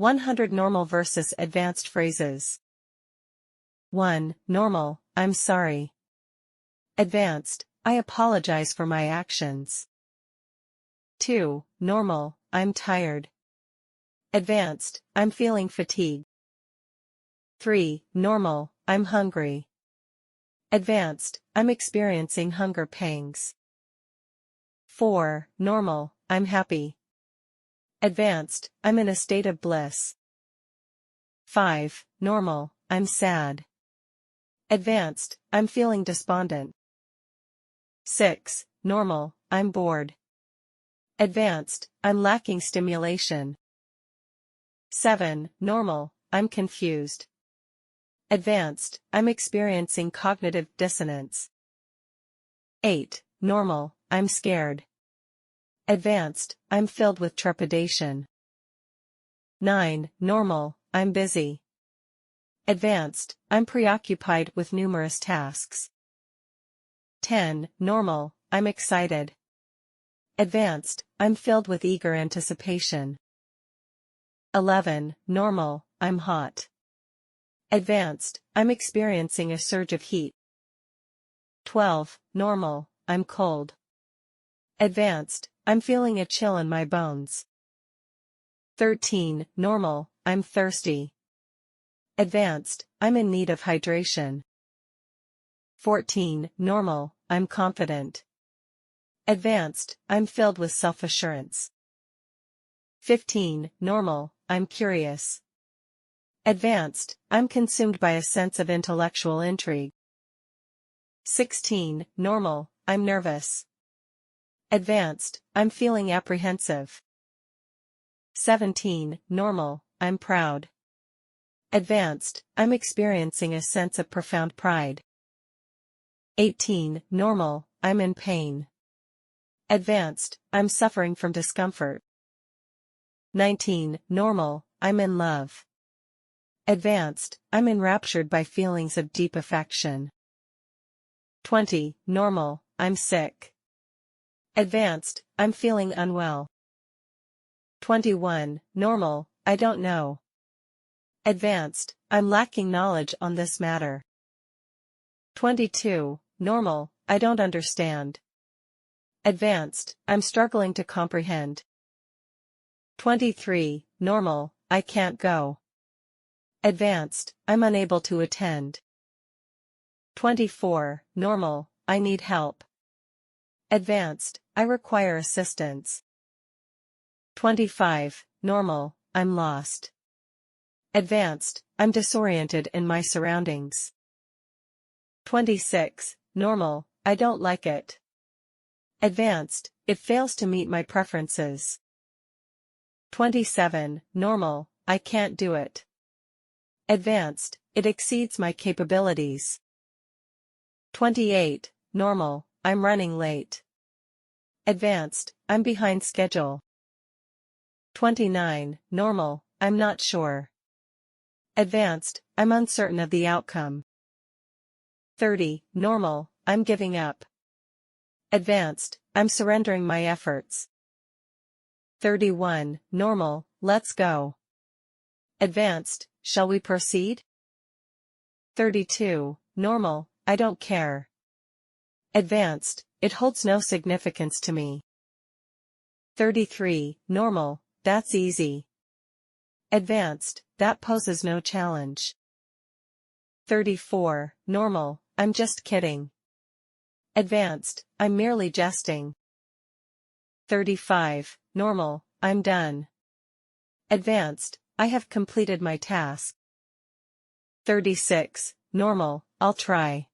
100 normal versus advanced phrases. 1. Normal, I'm sorry. Advanced, I apologize for my actions. 2. Normal, I'm tired. Advanced, I'm feeling fatigued. 3. Normal, I'm hungry. Advanced, I'm experiencing hunger pangs. 4. Normal, I'm happy. Advanced, I'm in a state of bliss. 5. Normal, I'm sad. Advanced, I'm feeling despondent. 6. Normal, I'm bored. Advanced, I'm lacking stimulation. 7. Normal, I'm confused. Advanced, I'm experiencing cognitive dissonance. 8. Normal, I'm scared. Advanced, I'm filled with trepidation. 9. Normal, I'm busy. Advanced, I'm preoccupied with numerous tasks. 10. Normal, I'm excited. Advanced, I'm filled with eager anticipation. 11. Normal, I'm hot. Advanced, I'm experiencing a surge of heat. 12. Normal, I'm cold. Advanced, I'm feeling a chill in my bones. 13. Normal, I'm thirsty. Advanced, I'm in need of hydration. 14. Normal, I'm confident. Advanced, I'm filled with self-assurance. 15. Normal, I'm curious. Advanced, I'm consumed by a sense of intellectual intrigue. 16. Normal, I'm nervous. Advanced, I'm feeling apprehensive. 17. Normal, I'm proud. Advanced, I'm experiencing a sense of profound pride. 18. Normal, I'm in pain. Advanced, I'm suffering from discomfort. 19. Normal, I'm in love. Advanced, I'm enraptured by feelings of deep affection. 20. Normal, I'm sick. Advanced, I'm feeling unwell. 21. Normal, I don't know. Advanced, I'm lacking knowledge on this matter. 22. Normal, I don't understand. Advanced, I'm struggling to comprehend. 23. Normal, I can't go. Advanced, I'm unable to attend. 24. Normal, I need help. Advanced, I require assistance. 25. Normal, I'm lost. Advanced, I'm disoriented in my surroundings. 26. Normal, I don't like it. Advanced, it fails to meet my preferences. 27. Normal, I can't do it. Advanced, it exceeds my capabilities. 28. Normal, I'm running late. Advanced, I'm behind schedule. 29. Normal, I'm not sure. Advanced, I'm uncertain of the outcome. 30. Normal, I'm giving up. Advanced, I'm surrendering my efforts. 31. Normal, let's go. Advanced, shall we proceed? 32. Normal, I don't care. Advanced, it holds no significance to me. 33. Normal, that's easy. Advanced, that poses no challenge. 34. Normal, I'm just kidding. Advanced, I'm merely jesting. 35. Normal, I'm done. Advanced, I have completed my task. 36. Normal, I'll try.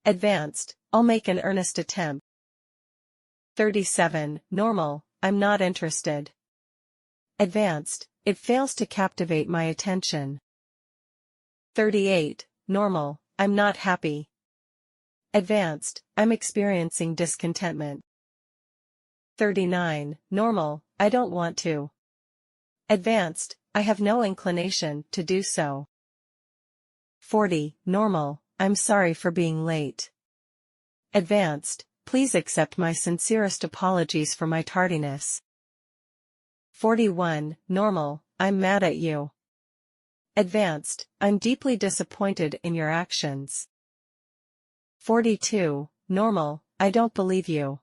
Advanced, I'll make an earnest attempt. 37. Normal, I'm not interested. Advanced, it fails to captivate my attention. 38. Normal, I'm not happy. Advanced, I'm experiencing discontentment. 39. Normal, I don't want to. Advanced, I have no inclination to do so. 40. Normal, I'm sorry for being late. Advanced, please accept my sincerest apologies for my tardiness. 41. Normal, I'm mad at you. Advanced, I'm deeply disappointed in your actions. 42, normal, I don't believe you.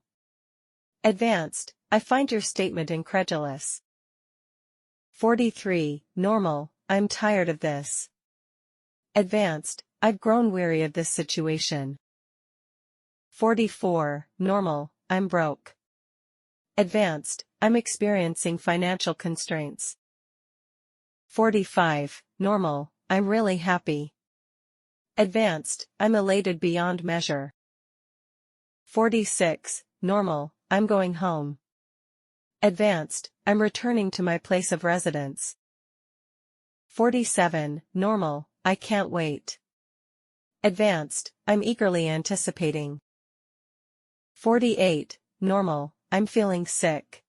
Advanced, I find your statement incredulous. 43, normal, I'm tired of this. Advanced, I've grown weary of this situation. 44, normal, I'm broke. Advanced, I'm experiencing financial constraints. 45, normal, I'm really happy. Advanced, I'm elated beyond measure. 46, normal, I'm going home. Advanced, I'm returning to my place of residence. 47, normal, I can't wait. Advanced, I'm eagerly anticipating. 48, normal, I'm feeling sick.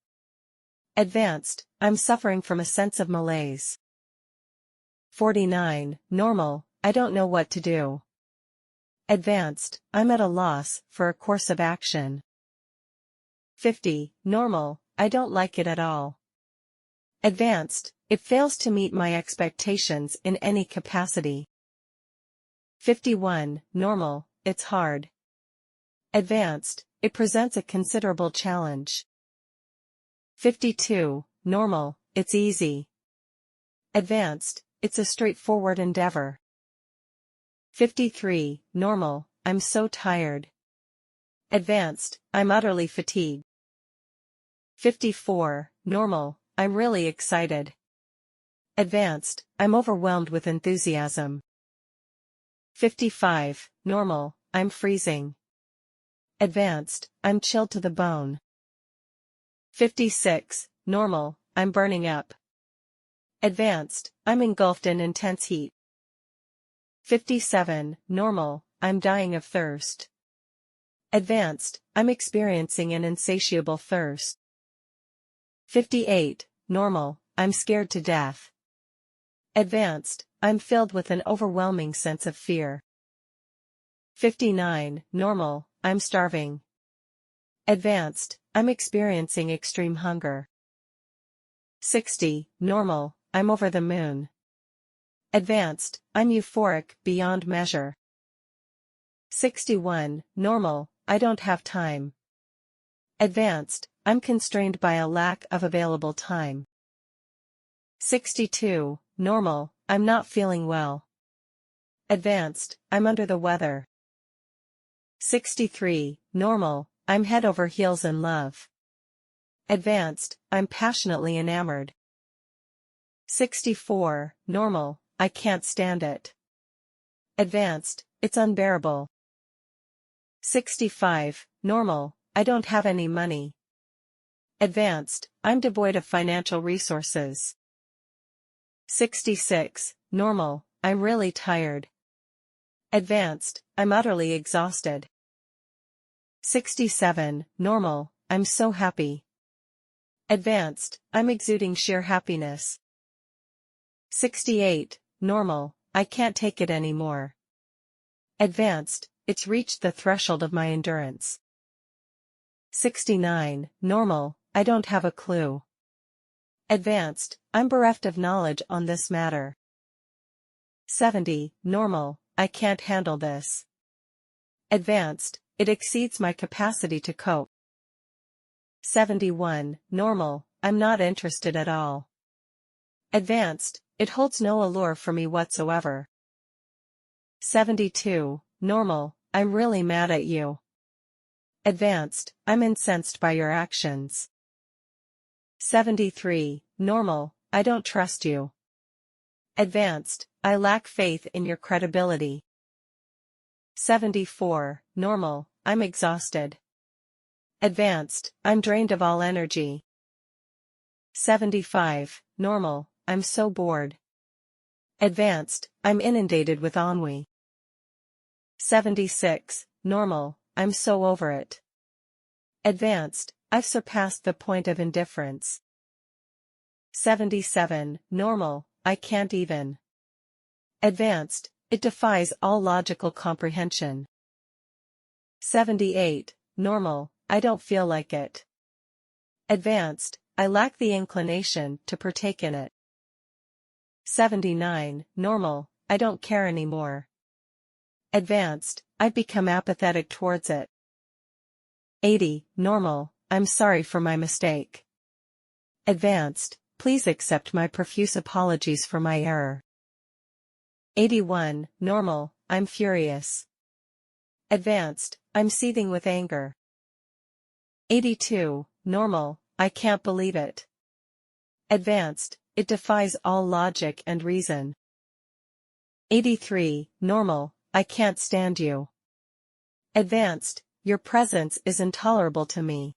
Advanced, I'm suffering from a sense of malaise. 49, normal, I don't know what to do. Advanced, I'm at a loss for a course of action. 50, normal, I don't like it at all. Advanced, it fails to meet my expectations in any capacity. 51, normal, it's hard. Advanced, it presents a considerable challenge. 52, normal, it's easy. Advanced, it's a straightforward endeavor. 53, normal, I'm so tired. Advanced, I'm utterly fatigued. 54, normal, I'm really excited. Advanced, I'm overwhelmed with enthusiasm. 55, normal, I'm freezing. Advanced, I'm chilled to the bone. 56, normal, I'm burning up. Advanced, I'm engulfed in intense heat. 57, normal, I'm dying of thirst. Advanced, I'm experiencing an insatiable thirst. 58, normal, I'm scared to death. Advanced, I'm filled with an overwhelming sense of fear. 59, normal, I'm starving. Advanced, I'm experiencing extreme hunger. 60, normal, I'm over the moon. Advanced, I'm euphoric beyond measure. 61, normal, I don't have time. Advanced, I'm constrained by a lack of available time. 62, normal, I'm not feeling well. Advanced, I'm under the weather. 63, normal, I'm head over heels in love. Advanced, I'm passionately enamored. 64, normal, I can't stand it. Advanced, it's unbearable. 65, normal, I don't have any money. Advanced, I'm devoid of financial resources. 66, normal, I'm really tired. Advanced, I'm utterly exhausted. 67, normal, I'm so happy. Advanced, I'm exuding sheer happiness. 68, normal, I can't take it anymore. Advanced, it's reached the threshold of my endurance. 69, normal, I don't have a clue. Advanced, I'm bereft of knowledge on this matter. 70, normal, I can't handle this. Advanced, it exceeds my capacity to cope. 71, normal, I'm not interested at all. Advanced, it holds no allure for me whatsoever. 72, normal, I'm really mad at you. Advanced, I'm incensed by your actions. 73, normal, I don't trust you. Advanced, I lack faith in your credibility. 74, normal, I'm exhausted. Advanced, I'm drained of all energy. 75, normal, I'm so bored. Advanced, I'm inundated with ennui. 76, normal, I'm so over it. Advanced, I've surpassed the point of indifference. 77, normal, I can't even. Advanced, it defies all logical comprehension. 78, normal, I don't feel like it. Advanced, I lack the inclination to partake in it. 79, normal, I don't care anymore. Advanced, I've become apathetic towards it. 80, normal, I'm sorry for my mistake. Advanced, please accept my profuse apologies for my error. 81, normal, I'm furious. Advanced, I'm seething with anger. 82, normal, I can't believe it. Advanced, it defies all logic and reason. 83, normal, I can't stand you. Advanced, your presence is intolerable to me.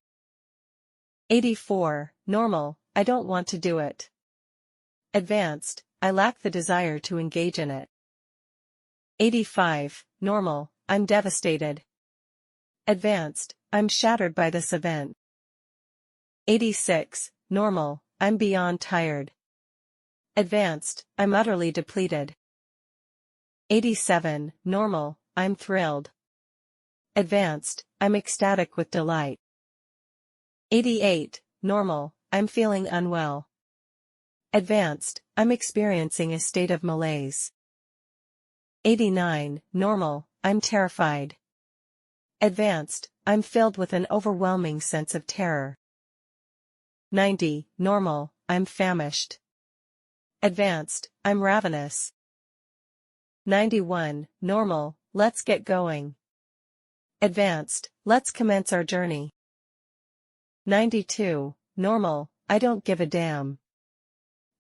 84, normal, I don't want to do it. Advanced, I lack the desire to engage in it. 85, normal, I'm devastated. Advanced, I'm shattered by this event. 86, normal, I'm beyond tired. Advanced, I'm utterly depleted. 87, normal, I'm thrilled. Advanced, I'm ecstatic with delight. 88, normal, I'm feeling unwell. Advanced, I'm experiencing a state of malaise. 89, normal, I'm terrified. Advanced, I'm filled with an overwhelming sense of terror. 90, normal, I'm famished. Advanced, I'm ravenous. 91, normal, let's get going. Advanced, let's commence our journey. 92, normal, I don't give a damn.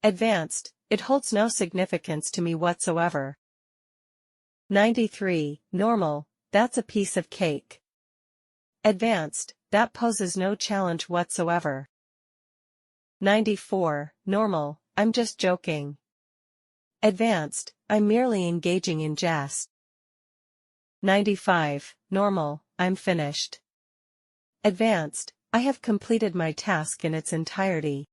Advanced, it holds no significance to me whatsoever. 93, normal, that's a piece of cake. Advanced, that poses no challenge whatsoever. 94, normal, I'm just joking. Advanced, I'm merely engaging in jest. 95, normal, I'm finished. Advanced, I have completed my task in its entirety.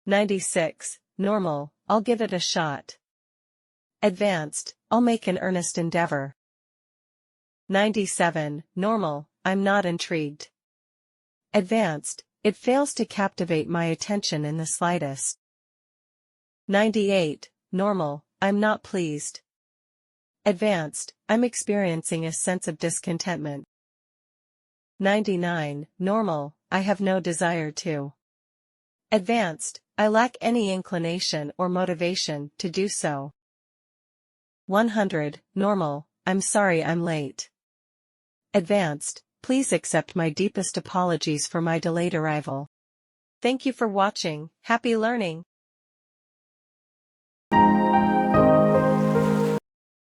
96, normal, I'll give it a shot. Advanced, I'll make an earnest endeavor. 97, normal, I'm not intrigued. Advanced, it fails to captivate my attention in the slightest. 98, normal, I'm not pleased. Advanced, I'm experiencing a sense of discontentment. 99, normal, I have no desire to. Advanced, I lack any inclination or motivation to do so. 100, normal, I'm sorry I'm late. Advanced, please accept my deepest apologies for my delayed arrival. Thank you for watching. Happy learning!